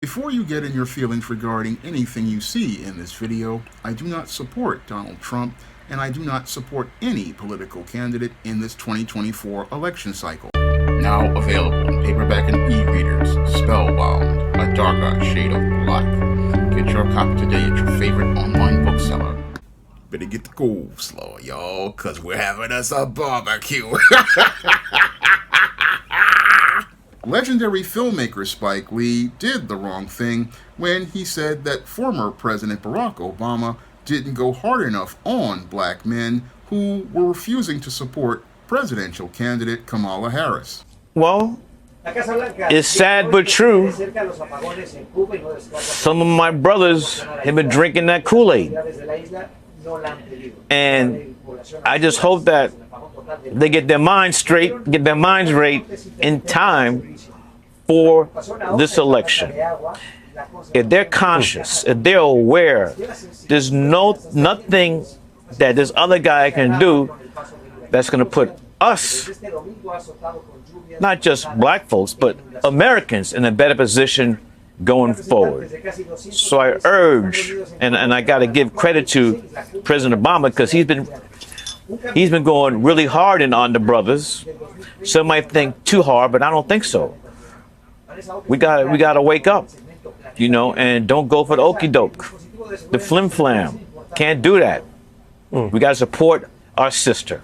Before you get in your feelings regarding anything you see in this video, I do not support Donald Trump, and I do not support any political candidate in this 2024 election cycle. Now available in paperback and e-readers, Spellbound, A Darker Shade of Black. Get your copy today at your favorite online bookseller. Better get the coleslaw, y'all, cause we're having us a barbecue. Legendary filmmaker Spike Lee did the wrong thing when he said that former President Barack Obama didn't go hard enough on black men who were refusing to support presidential candidate Kamala Harris. Well, it's sad but true. Some of my brothers have been drinking that Kool-Aid. And I just hope that they get their minds straight, get their minds right in time for this election. If they're conscious, if they're aware, there's nothing that this other guy can do that's going to put us, not just black folks, but Americans, in a better position going forward. So I urge, and I got to give credit to President Obama, because he's been going really hard on the brothers. Some might think too hard, but I don't think so. We got to wake up, and don't go for the okie doke, the flim flam. Can't do that. We got to support our sister.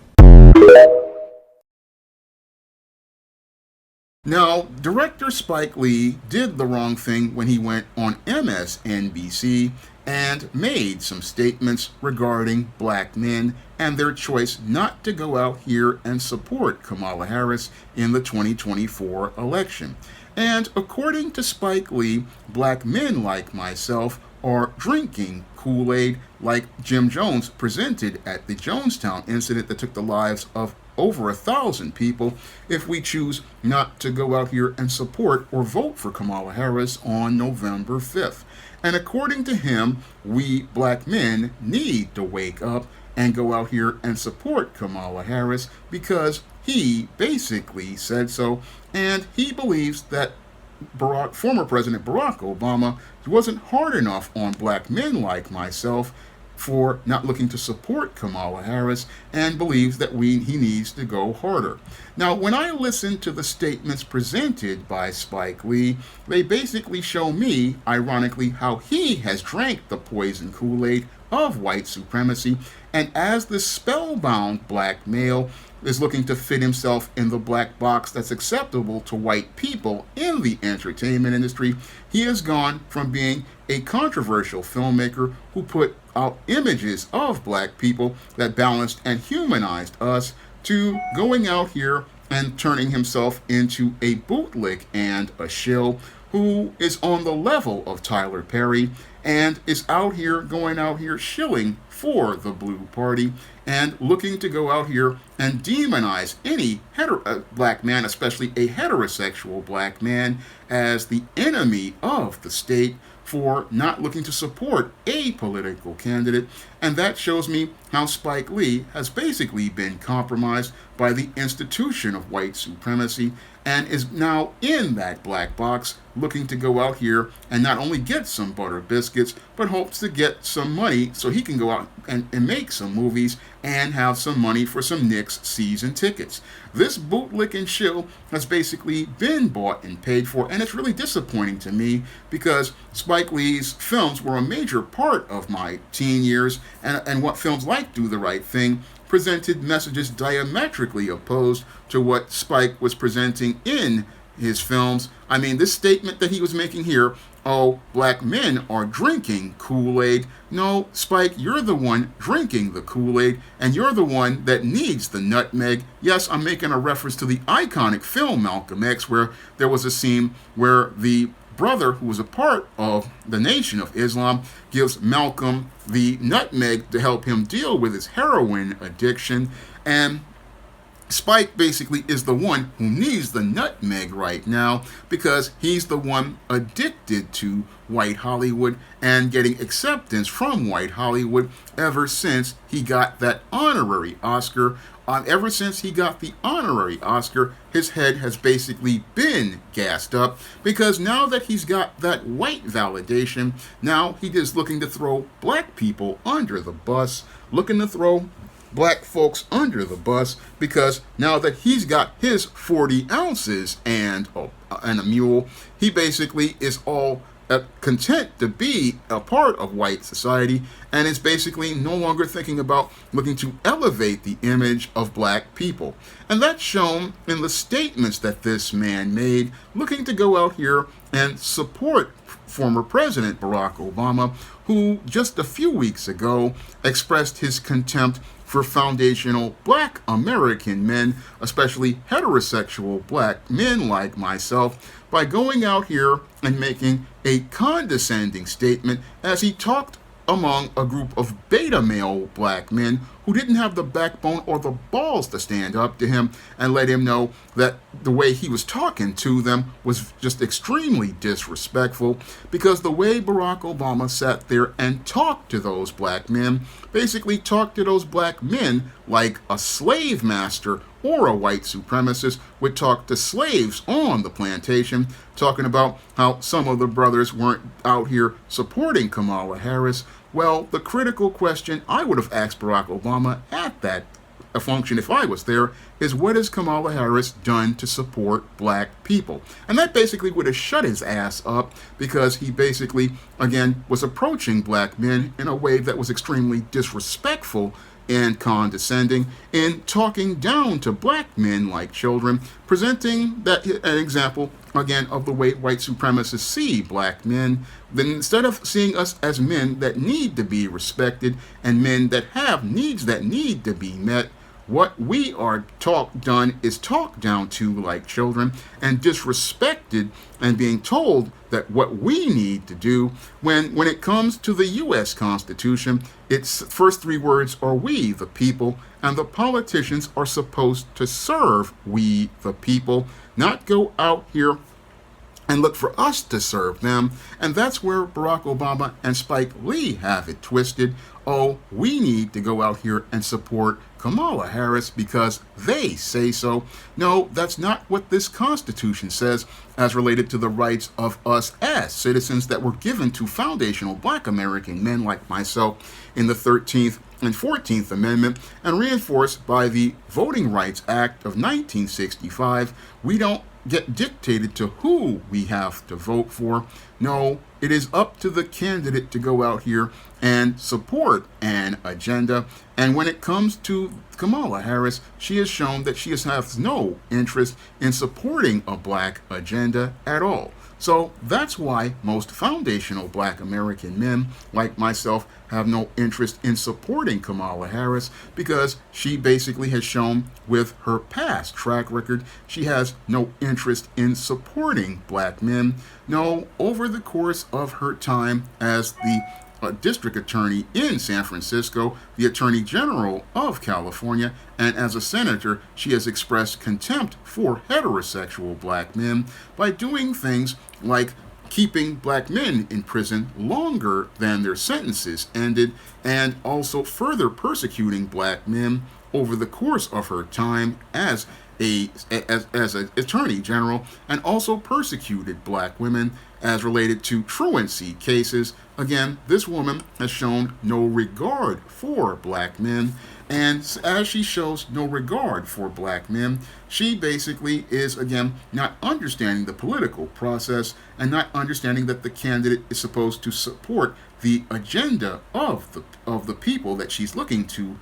Now, director Spike Lee did the wrong thing when he went on MSNBC and made some statements regarding black men and their choice not to go out here and support Kamala Harris in the 2024 election. And according to Spike Lee, black men like myself are drinking Kool-Aid like Jim Jones presented at the Jonestown incident that took the lives of over 1,000 people if we choose not to go out here and support or vote for Kamala Harris on November 5th. And according to him, we black men need to wake up and go out here and support Kamala Harris because he basically said so, and he believes that former President Barack Obama wasn't hard enough on black men like myself for not looking to support Kamala Harris, and believes that he needs to go harder. Now, when I listen to the statements presented by Spike Lee, they basically show me, ironically, how he has drank the poison Kool-Aid of white supremacy, and as the spellbound black male is looking to fit himself in the black box that's acceptable to white people in the entertainment industry, he has gone from being a controversial filmmaker who put out images of black people that balanced and humanized us to going out here and turning himself into a bootlick and a shill who is on the level of Tyler Perry and is going out here shilling for the Blue Party and looking to go out here and demonize any black man, especially a heterosexual black man, as the enemy of the state for not looking to support a political candidate. And that shows me how Spike Lee has basically been compromised by the institution of white supremacy and is now in that black box looking to go out here and not only get some butter biscuits, but hopes to get some money so he can go out and make some movies and have some money for some Knicks season tickets. This bootlick and shill has basically been bought and paid for, and it's really disappointing to me because Spike Lee's films were a major part of my teen years, and what films like Do the Right Thing presented messages diametrically opposed to what Spike was presenting in his films. I mean, this statement that he was making here, oh, black men are drinking Kool-Aid. No, Spike, you're the one drinking the Kool-Aid, and you're the one that needs the nutmeg. Yes, I'm making a reference to the iconic film Malcolm X, where there was a scene where the brother, who was a part of the Nation of Islam, gives Malcolm the nutmeg to help him deal with his heroin addiction. And Spike basically is the one who needs the nutmeg right now because he's the one addicted to white Hollywood and getting acceptance from white Hollywood ever since he got that honorary Oscar. Ever since he got the honorary Oscar, his head has basically been gassed up because now that he's got that white validation, now he is looking to throw black people under the bus, looking to throw black folks under the bus because now that he's got his 40 ounces and a mule, he basically is all content to be a part of white society and is basically no longer thinking about looking to elevate the image of black people. And that's shown in the statements that this man made, looking to go out here and support former President Barack Obama, who just a few weeks ago expressed his contempt for foundational black American men, especially heterosexual black men like myself, by going out here and making a condescending statement as he talked among a group of beta male black men who didn't have the backbone or the balls to stand up to him and let him know that the way he was talking to them was just extremely disrespectful, because the way Barack Obama sat there and talked to those black men, basically talked to those black men like a slave master or a white supremacist would talk to slaves on the plantation, talking about how some of the brothers weren't out here supporting Kamala Harris. Well, the critical question I would have asked Barack Obama at that function if I was there is, what has Kamala Harris done to support black people? And that basically would have shut his ass up, because he basically, again, was approaching black men in a way that was extremely disrespectful and condescending, in talking down to black men like children, presenting that an example again of the way white supremacists see black men. Then instead of seeing us as men that need to be respected and men that have needs that need to be met, what we are done is talked down to like children and disrespected, and being told that what we need to do when it comes to the U.S. Constitution, its first three words are "we the people," and the politicians are supposed to serve we the people, not go out here and look for us to serve them. And that's where Barack Obama and Spike Lee have it twisted. Oh, we need to go out here and support Kamala Harris because they say so. No, that's not what this Constitution says as related to the rights of us as citizens that were given to foundational black American men like myself in the 13th and 14th Amendment, and reinforced by the Voting Rights Act of 1965. We don't get dictated to who we have to vote for. No, it is up to the candidate to go out here and support an agenda. And when it comes to Kamala Harris, she has shown that she has no interest in supporting a black agenda at all. So that's why most foundational black American men like myself have no interest in supporting Kamala Harris, because she basically has shown with her past track record she has no interest in supporting black men. No, over the course of her time as the district attorney in San Francisco, the attorney general of California, and as a senator, she has expressed contempt for heterosexual black men by doing things like keeping black men in prison longer than their sentences ended, and also further persecuting black men over the course of her time as an attorney general, and also persecuted black women as related to truancy cases. Again, this woman has shown no regard for black men, and as she shows no regard for black men, she basically is, again, not understanding the political process and not understanding that the candidate is supposed to support the agenda of the people that she's looking to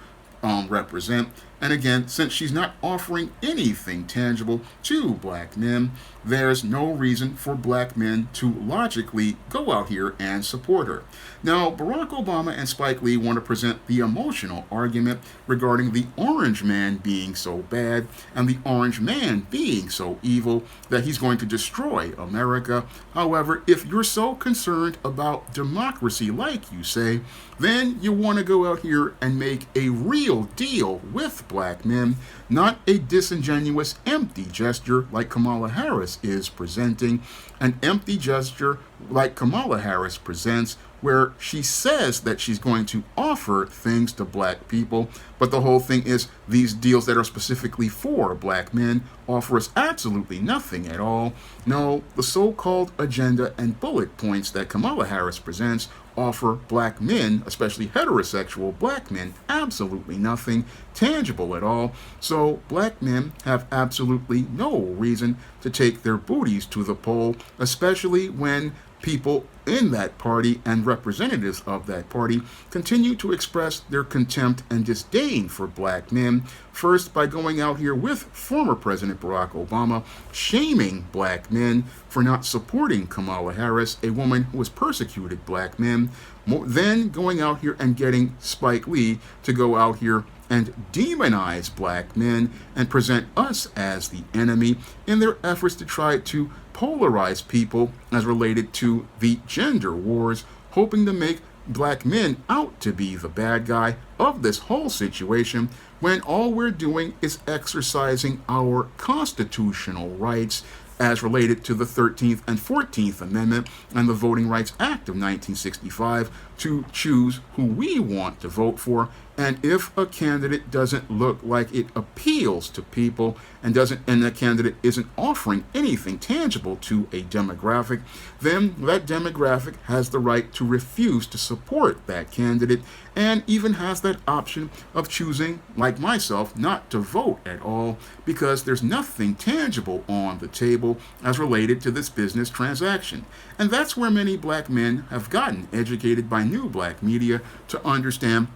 represent. And again, since she's not offering anything tangible to black men, there's no reason for black men to logically go out here and support her. Now, Barack Obama and Spike Lee want to present the emotional argument regarding the orange man being so bad and the orange man being so evil that he's going to destroy America. However, if you're so concerned about democracy, like you say, then you want to go out here and make a real deal with black men. not a disingenuous, empty gesture like Kamala Harris is presenting, an empty gesture like Kamala Harris presents, where she says that she's going to offer things to black people, but the whole thing is these deals that are specifically for black men offer us absolutely nothing at all. No, the so-called agenda and bullet points that Kamala Harris presents offer black men, especially heterosexual black men, absolutely nothing tangible at all. So black men have absolutely no reason to take their booties to the poll, especially when people in that party and representatives of that party continue to express their contempt and disdain for black men, first by going out here with former President Barack Obama, shaming black men for not supporting Kamala Harris, a woman who has persecuted black men, then going out here and getting Spike Lee to go out here and demonize black men and present us as the enemy in their efforts to try to polarize people as related to the gender wars, hoping to make black men out to be the bad guy of this whole situation, when all we're doing is exercising our constitutional rights as related to the 13th and 14th Amendment and the Voting Rights Act of 1965 to choose who we want to vote for. And if a candidate doesn't look like it appeals to people and the candidate isn't offering anything tangible to a demographic, then that demographic has the right to refuse to support that candidate and even has that option of choosing, like myself, not to vote at all because there's nothing tangible on the table as related to this business transaction. And that's where many black men have gotten educated by new black media to understand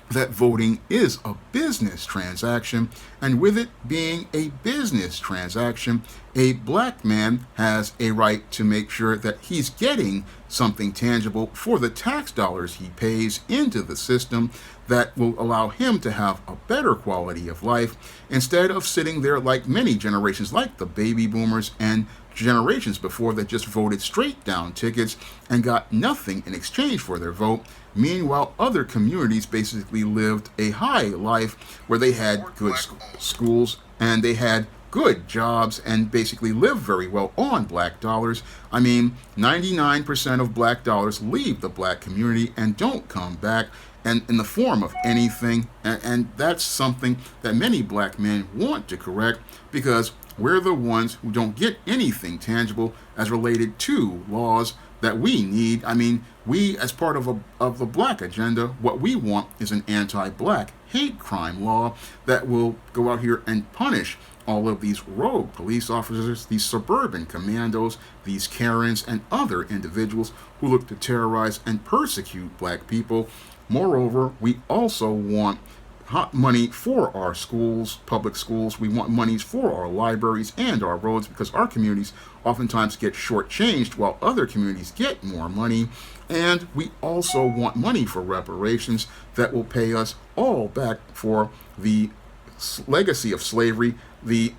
that voting is a business transaction, and with it being a business transaction, a black man has a right to make sure that he's getting something tangible for the tax dollars he pays into the system that will allow him to have a better quality of life, instead of sitting there like many generations, like the baby boomers and generations before, that just voted straight down tickets and got nothing in exchange for their vote. Meanwhile, other communities basically lived a high life where they had good schools and they had good jobs and basically lived very well on black dollars. I mean, 99% of black dollars leave the black community and don't come back and in the form of anything. And that's something that many black men want to correct, because we're the ones who don't get anything tangible as related to laws that we need. I mean, we, as part of the black agenda, what we want is an anti-black hate crime law that will go out here and punish all of these rogue police officers, these suburban commandos, these Karens, and other individuals who look to terrorize and persecute black people. Moreover, we also want hot money for our schools, public schools. We want monies for our libraries and our roads, because our communities oftentimes get shortchanged while other communities get more money. And we also want money for reparations that will pay us all back for the legacy of slavery, the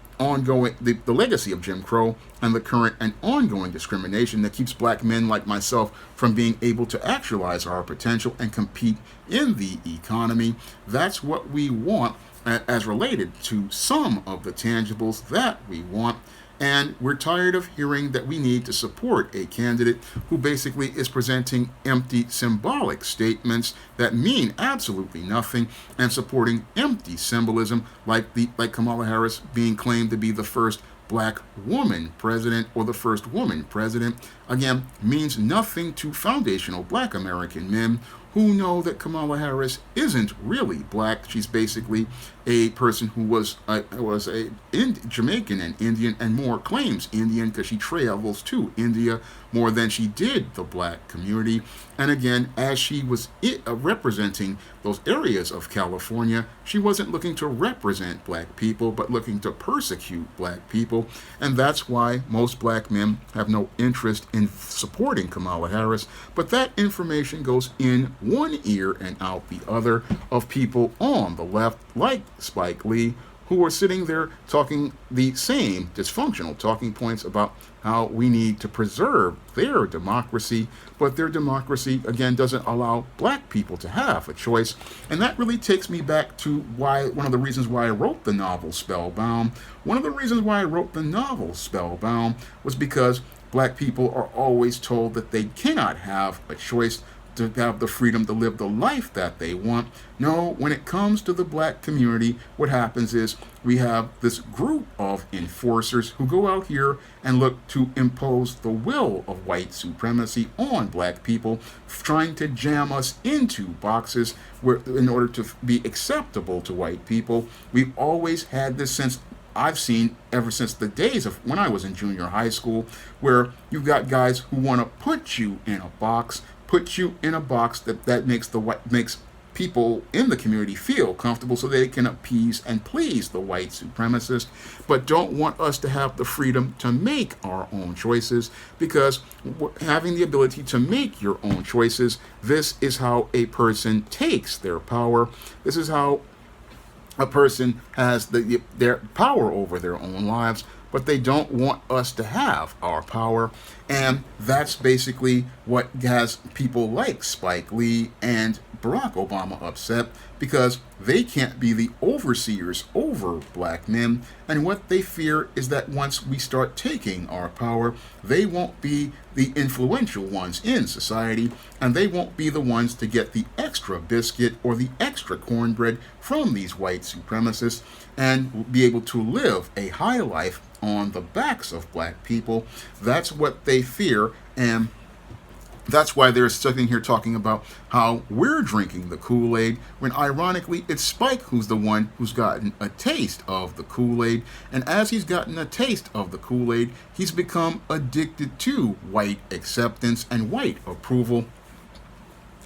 legacy of Jim Crow, and the current and ongoing discrimination that keeps black men like myself from being able to actualize our potential and compete in the economy. That's what we want as related to some of the tangibles that we want. And we're tired of hearing that we need to support a candidate who basically is presenting empty symbolic statements that mean absolutely nothing, and supporting empty symbolism like Kamala Harris being claimed to be the first black woman president or the first woman president. Again, means nothing to foundational black American men who know that Kamala Harris isn't really black. She's basically a person who was Jamaican and Indian, and more claims Indian because she travels to India more than she did the black community. And again, as she was representing those areas of California, she wasn't looking to represent black people, but looking to persecute black people. And that's why most black men have no interest in supporting Kamala Harris. But that information goes in one ear and out the other of people on the left, like Spike Lee, who are sitting there talking the same dysfunctional talking points about how we need to preserve their democracy, but their democracy, again, doesn't allow black people to have a choice. And that really takes me back to one of the reasons why I wrote the novel Spellbound. One of the reasons why I wrote the novel Spellbound was because black people are always told that they cannot have a choice, to have the freedom to live the life that they want. No, when it comes to the black community, what happens is we have this group of enforcers who go out here and look to impose the will of white supremacy on black people, trying to jam us into boxes in order to be acceptable to white people. We've always had this sense, I've seen ever since the days of when I was in junior high school, where you've got guys who want to put you in a box, that makes people in the community feel comfortable so they can appease and please the white supremacist, but don't want us to have the freedom to make our own choices, because having the ability to make your own choices, this is how a person takes their power. This is how a person has their power over their own lives, but they don't want us to have our power. And that's basically what has people like Spike Lee and Barack Obama upset, because they can't be the overseers over black men. And what they fear is that once we start taking our power, they won't be the influential ones in society, and they won't be the ones to get the extra biscuit or the extra cornbread from these white supremacists and be able to live a high life on the backs of black people. That's what they fear, and that's why they're sitting here talking about how we're drinking the Kool-Aid, when ironically it's Spike who's the one who's gotten a taste of the Kool-Aid. And as he's gotten a taste of the Kool-Aid, he's become addicted to white acceptance and white approval.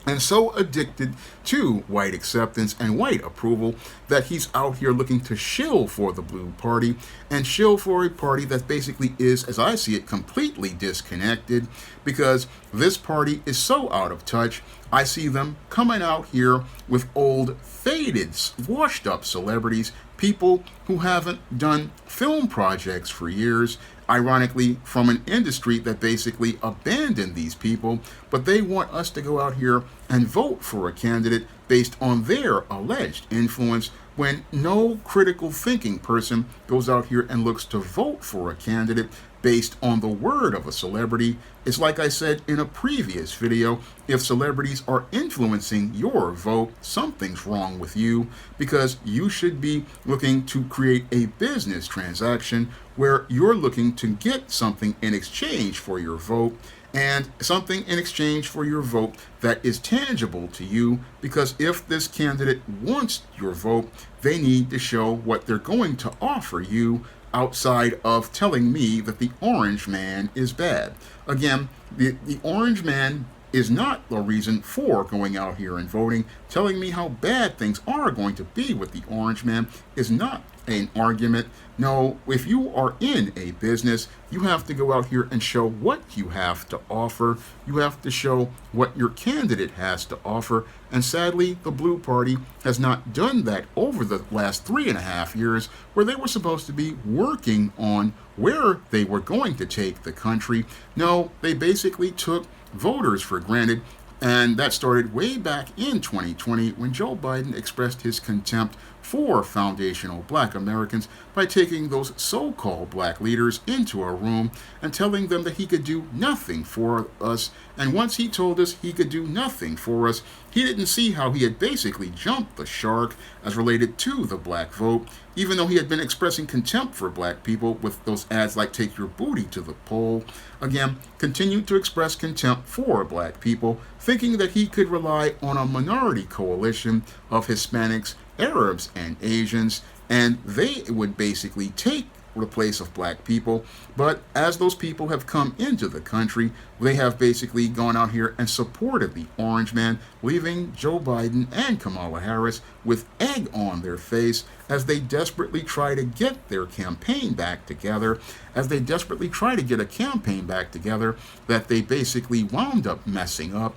And so addicted to white acceptance and white approval that he's out here looking to shill for the blue party, and shill for a party that basically is, as I see it, completely disconnected, because this party is so out of touch. I see them coming out here with old, faded, washed up celebrities, people who haven't done film projects for years, ironically from an industry that basically abandoned these people, but they want us to go out here and vote for a candidate based on their alleged influence, when no critical thinking person goes out here and looks to vote for a candidate based on the word of a celebrity. It's like I said in a previous video, if celebrities are influencing your vote, something's wrong with you, because you should be looking to create a business transaction where you're looking to get something in exchange for your vote, and something in exchange for your vote that is tangible to you, because if this candidate wants your vote, they need to show what they're going to offer you outside of telling me that the orange man is bad. Again, the orange man is not the reason for going out here and voting. Telling me how bad things are going to be with the orange man is not an argument. No, if you are in a business, you have to go out here and show what you have to offer. You have to show what your candidate has to offer. And sadly, the Blue Party has not done that over the last 3.5 years, where they were supposed to be working on where they were going to take the country. No, they basically took voters for granted. And that started way back in 2020, when Joe Biden expressed his contempt for foundational black Americans by taking those so-called black leaders into a room and telling them that he could do nothing for us. And once he told us he could do nothing for us, he didn't see how he had basically jumped the shark as related to the black vote, even though he had been expressing contempt for black people with those ads like "take your booty to the poll." Again, continued to express contempt for black people, thinking that he could rely on a minority coalition of Hispanics, Arabs, and Asians, and they would basically take the place of black people. But as those people have come into the country, they have basically gone out here and supported the orange man, leaving Joe Biden and Kamala Harris with egg on their face as they desperately try to get their campaign back together, as they desperately try to get a campaign back together that they basically wound up messing up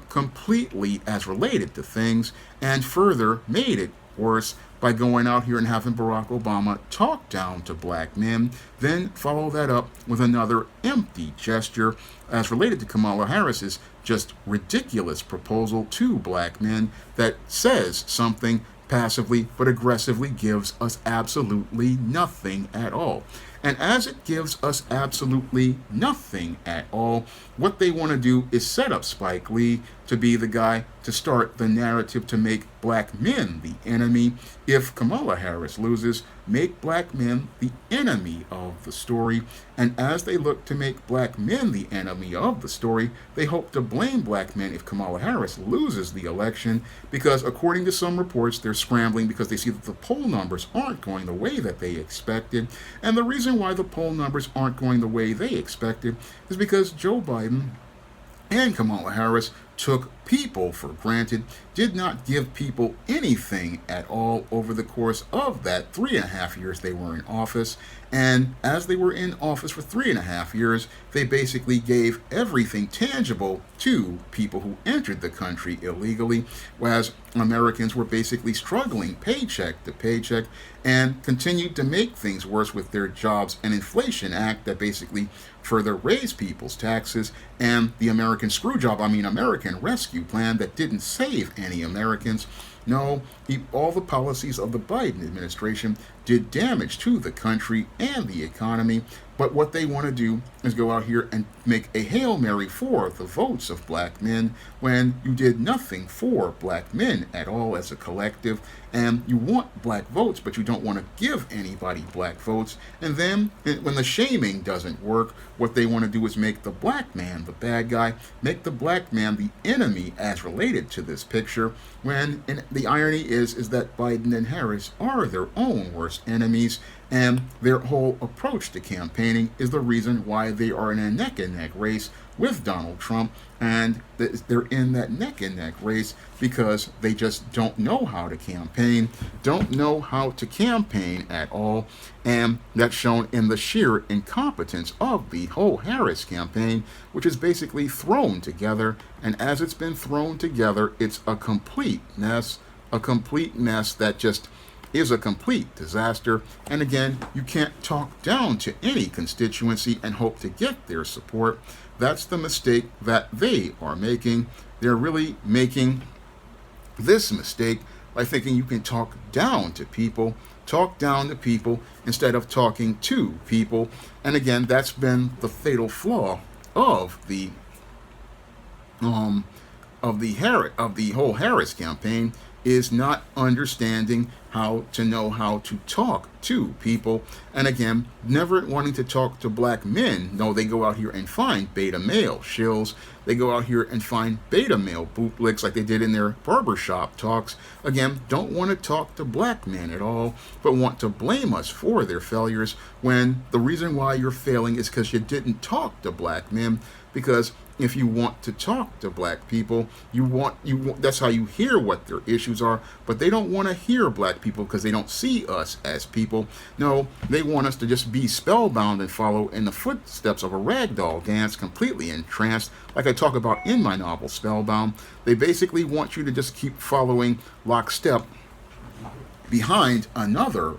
completely as related to things, and further made it worse by going out here and having Barack Obama talk down to black men, then follow that up with another empty gesture as related to Kamala Harris's just ridiculous proposal to black men that says something passively but aggressively gives us absolutely nothing at all. And as it gives us absolutely nothing at all, what they want to do is set up Spike Lee to be the guy to start the narrative to make black men the enemy. If Kamala Harris loses, make black men the enemy of the story. And as they look to make black men the enemy of the story, they hope to blame black men if Kamala Harris loses the election, because according to some reports, they're scrambling because they see that the poll numbers aren't going the way that they expected. And the reason why the poll numbers aren't going the way they expected is because Joe Biden and Kamala Harris took people for granted, did not give people anything at all over the course of that 3.5 years they were in office. And as they were in office for 3.5 years, they basically gave everything tangible to people who entered the country illegally, whereas Americans were basically struggling paycheck to paycheck and continued to make things worse with their Jobs and Inflation Act that basically further raised people's taxes, and the American American Rescue Plan that didn't save any Americans. No, all the policies of the Biden administration did damage to the country and the economy. But what they want to do is go out here and make a Hail Mary for the votes of black men when you did nothing for black men at all as a collective. And you want black votes, but you don't want to give anybody black votes. And then when the shaming doesn't work, what they want to do is make the black man the bad guy, make the black man the enemy as related to this picture, when the irony is that Biden and Harris are their own worst enemies, and their whole approach to campaigning is the reason why they are in a neck-and-neck race with Donald Trump, and they're in that neck-and-neck race because they just don't know how to campaign, don't know how to campaign at all, and that's shown in the sheer incompetence of the whole Harris campaign, which is basically thrown together, and as it's been thrown together, it's a complete mess that just is a complete disaster. And again, you can't talk down to any constituency and hope to get their support. That's the mistake that they are making. They're really making this mistake by thinking you can talk down to people instead of talking to people. And again, that's been the fatal flaw of the whole Harris campaign, is not understanding how to talk to people. And again, never wanting to talk to black men. No, they go out here and find beta male shills. They go out here and find beta male bootlicks like they did in their barbershop talks. Again, don't want to talk to black men at all, but want to blame us for their failures, when the reason why you're failing is because you didn't talk to black men. Because if you want to talk to black people, you want that's how you hear what their issues are. But they don't want to hear black people because they don't see us as people. No, they want us to just be spellbound and follow in the footsteps of a ragdoll dance, completely entranced, like I talk about in my novel Spellbound. They basically want you to just keep following lockstep behind another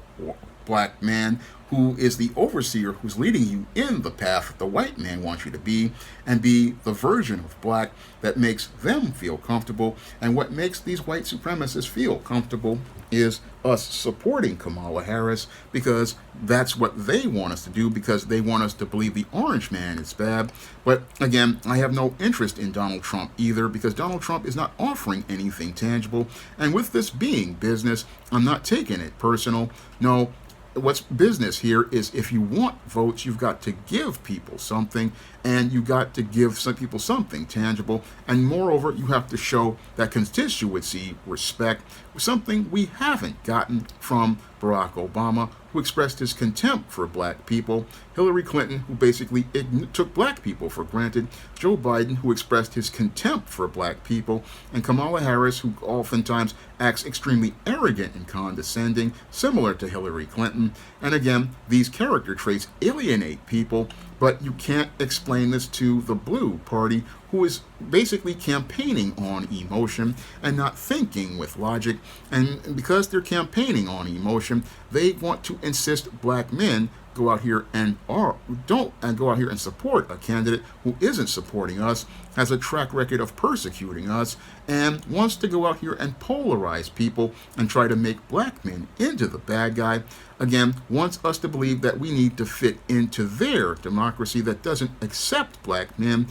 black man who is the overseer, who's leading you in the path that the white man wants you to be, and be the version of black that makes them feel comfortable. And what makes these white supremacists feel comfortable is us supporting Kamala Harris, because that's what they want us to do, because they want us to believe the orange man is bad. But again, I have no interest in Donald Trump either, because Donald Trump is not offering anything tangible. And with this being business, I'm not taking it personal. No, what's business here is if you want votes, you've got to give people something, and you got to give some people something tangible. And moreover, you have to show that constituency respect, something we haven't gotten from Barack Obama, who expressed his contempt for black people, Hillary Clinton, who basically took black people for granted, Joe Biden, who expressed his contempt for black people, and Kamala Harris, who oftentimes acts extremely arrogant and condescending, similar to Hillary Clinton. And again, these character traits alienate people, But you can't explain this to the blue party, who is basically campaigning on emotion and not thinking with logic. And because they're campaigning on emotion, they want to insist black men go out here and go out here and support a candidate who isn't supporting us, has a track record of persecuting us, and wants to go out here and polarize people and try to make black men into the bad guy. Again, wants us to believe that we need to fit into their democracy that doesn't accept black men,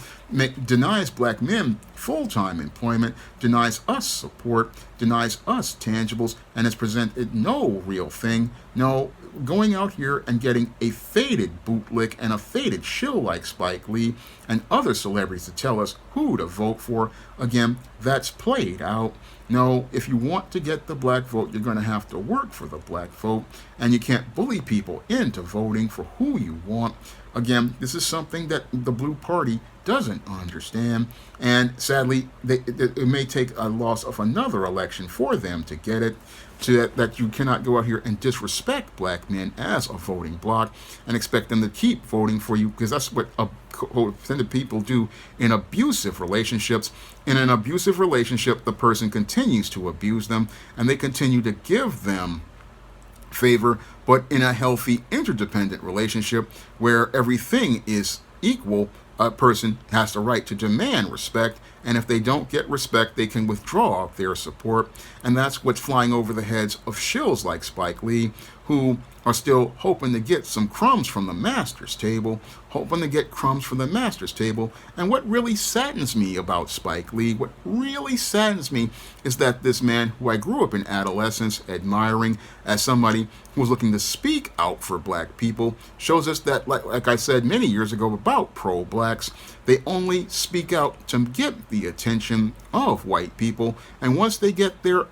denies black men full-time employment, denies us support, denies us tangibles, and has presented no real thing. No, going out here and getting a faded bootlick and a faded shill like Spike Lee and other celebrities to tell us who to vote for, again, that's played out. No, if you want to get the black vote, you're going to have to work for the black vote, and you can't bully people into voting for who you want. Again, this is something that the blue party doesn't understand, and sadly, it may take a loss of another election for them to get it, that you cannot go out here and disrespect black men as a voting bloc and expect them to keep voting for you, because that's what codependent people do in abusive relationships. In an abusive relationship, the person continues to abuse them, and they continue to give them favor, but in a healthy interdependent relationship where everything is equal, a person has the right to demand respect, and if they don't get respect, they can withdraw their support. And that's what's flying over the heads of shills like Spike Lee, who are still hoping to get some crumbs from the master's table, And what really saddens me about Spike Lee, what really saddens me is that this man, who I grew up in adolescence admiring as somebody who was looking to speak out for black people, shows us that, like I said many years ago about pro-blacks, they only speak out to get the attention of white people, and once they get the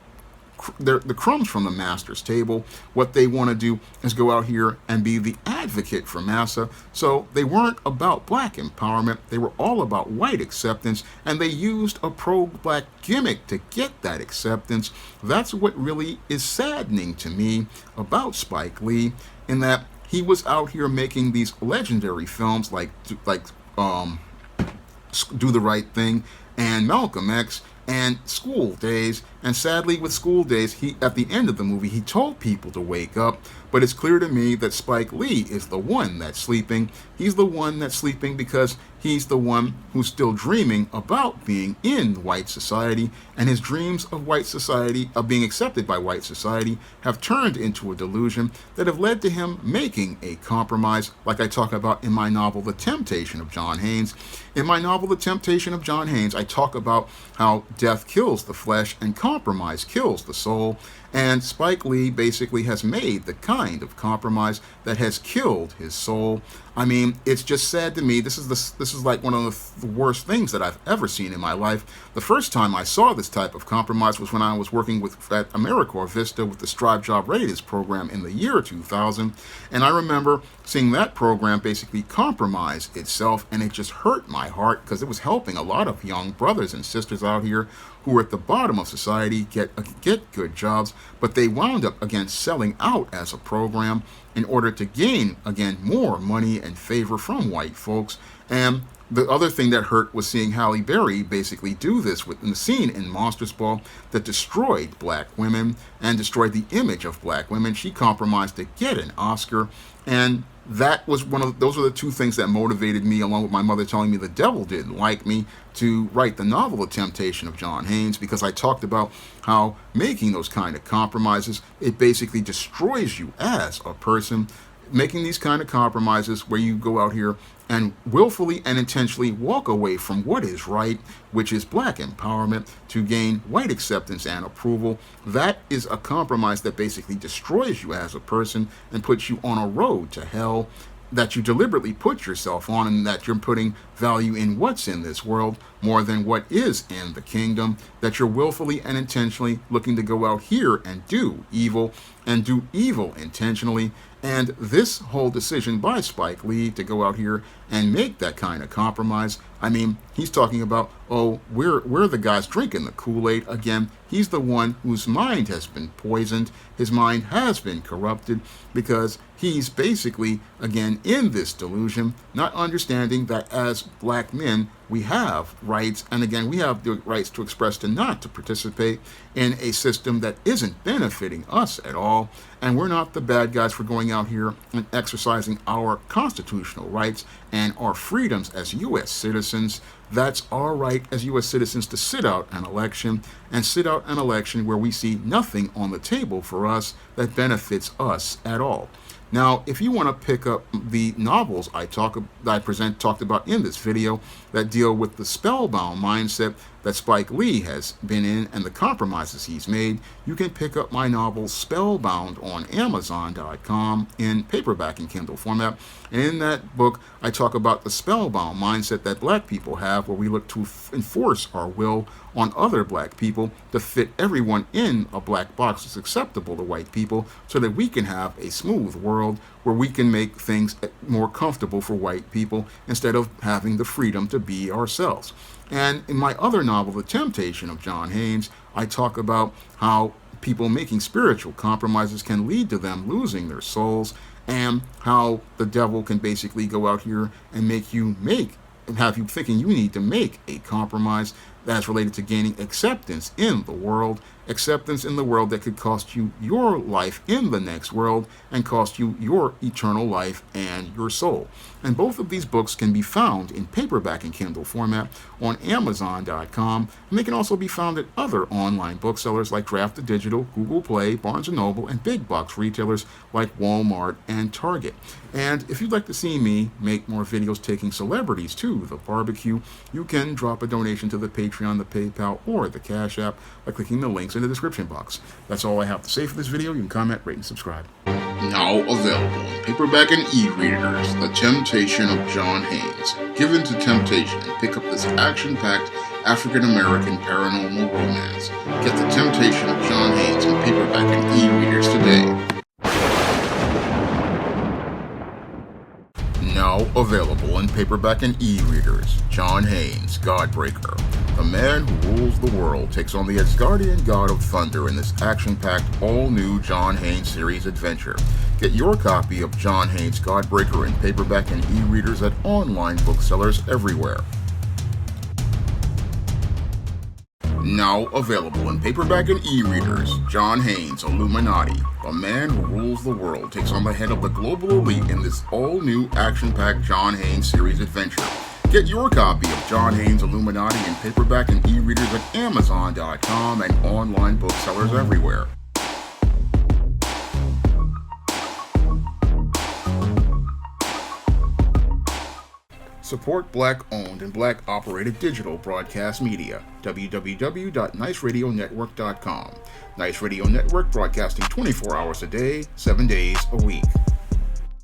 crumbs from the master's table, what they want to do is go out here and be the advocate for massa. So they weren't about black empowerment, they were all about white acceptance, and they used a pro-black gimmick to get that acceptance. That's what really is saddening to me about Spike Lee, in that he was out here making these legendary films like Do the Right Thing and Malcolm X and School Days, and sadly with School Days, he at the end of the movie, he told people to wake up, but it's clear to me that Spike Lee is the one that's sleeping. He's the one that's sleeping because he's the one who's still dreaming about being in white society, and his dreams of white society, of being accepted by white society, have turned into a delusion that have led to him making a compromise, like I talk about in my novel, The Temptation of John Haynes. In my novel, The Temptation of John Haynes, I talk about how death kills the flesh and compromise kills the soul, and Spike Lee basically has made the kind of compromise that has killed his soul. I mean, it's just sad to me. This is like one of the worst things that I've ever seen in my life. The first time I saw this type of compromise was when I was working at AmeriCorps Vista with the Strive Job Readiness program in the year 2000, and I remember seeing that program basically compromise itself, and it just hurt my heart because it was helping a lot of young brothers and sisters out here who were at the bottom of society get good jobs, but they wound up again selling out as a program in order to gain again more money and favor from white folks. And the other thing that hurt was seeing Halle Berry basically do this within the scene in Monsters Ball that destroyed black women and destroyed the image of black women. She compromised to get an Oscar, and that was those were the two things that motivated me, along with my mother telling me the devil didn't like me, to write the novel The Temptation of John Haynes, because I talked about how making those kind of compromises, it basically destroys you as a person. Making these kind of compromises where you go out here and willfully and intentionally walk away from what is right, which is black empowerment, to gain white acceptance and approval, that is a compromise that basically destroys you as a person and puts you on a road to hell that you deliberately put yourself on, and that you're putting value in what's in this world more than what is in the kingdom, that you're willfully and intentionally looking to go out here and do evil intentionally. And this whole decision by Spike Lee to go out here and make that kind of compromise I mean, he's talking about, oh, we're the guys drinking the Kool-Aid. Again, he's the one whose mind has been poisoned. His mind has been corrupted because he's basically, again, in this delusion, not understanding that as black men, we have rights. And again, we have the rights to express and not to participate in a system that isn't benefiting us at all. And we're not the bad guys for going out here and exercising our constitutional rights and our freedoms as U.S. citizens. That's our right as U.S. citizens to sit out an election, and sit out an election where we see nothing on the table for us that benefits us at all. Now, if you want to pick up the novels I talked about in this video that deal with the spellbound mindset that Spike Lee has been in and the compromises he's made, you can pick up my novel Spellbound on Amazon.com in paperback and Kindle format. And in that book, I talk about the spellbound mindset that black people have, where we look to enforce our will on other black people to fit everyone in a black box that's acceptable to white people, so that we can have a smooth world where we can make things more comfortable for white people instead of having the freedom to be ourselves. And in my other novel, The Temptation of John Haynes, I talk about how people making spiritual compromises can lead to them losing their souls, and how the devil can basically go out here and have you thinking you need to make a compromise that's related to gaining acceptance in the world that could cost you your life in the next world and cost you your eternal life and your soul. And both of these books can be found in paperback and Kindle format on Amazon.com, and they can also be found at other online booksellers like Draft to Digital, Google Play, Barnes & Noble, and big box retailers like Walmart and Target. And if you'd like to see me make more videos taking celebrities to the barbecue, you can drop a donation to the Patreon, the PayPal, or the Cash App by clicking the links in the description box. That's all I have to say for this video. You can comment, rate, and subscribe. Now available in paperback and e-readers, The Temptation of John Haynes. Give in to temptation and pick up this action-packed African-American paranormal romance. Get The Temptation of John Haynes in paperback and e-readers today. Now available in paperback and e-readers, John Haynes, Godbreaker. The man who rules the world takes on the Asgardian god of thunder in this action-packed, all-new John Haynes series adventure. Get your copy of John Haynes, Godbreaker in paperback and e-readers at online booksellers everywhere. Now available in paperback and e-readers, John Haynes, Illuminati. The man who rules the world takes on the head of the global elite in this all-new action-packed John Haynes series adventure. Get your copy of John Haynes, Illuminati in paperback and e-readers at Amazon.com and online booksellers everywhere. Support Black-owned and Black-operated digital broadcast media. www.niceradionetwork.com. Nice Radio Network, broadcasting 24 hours a day, 7 days a week.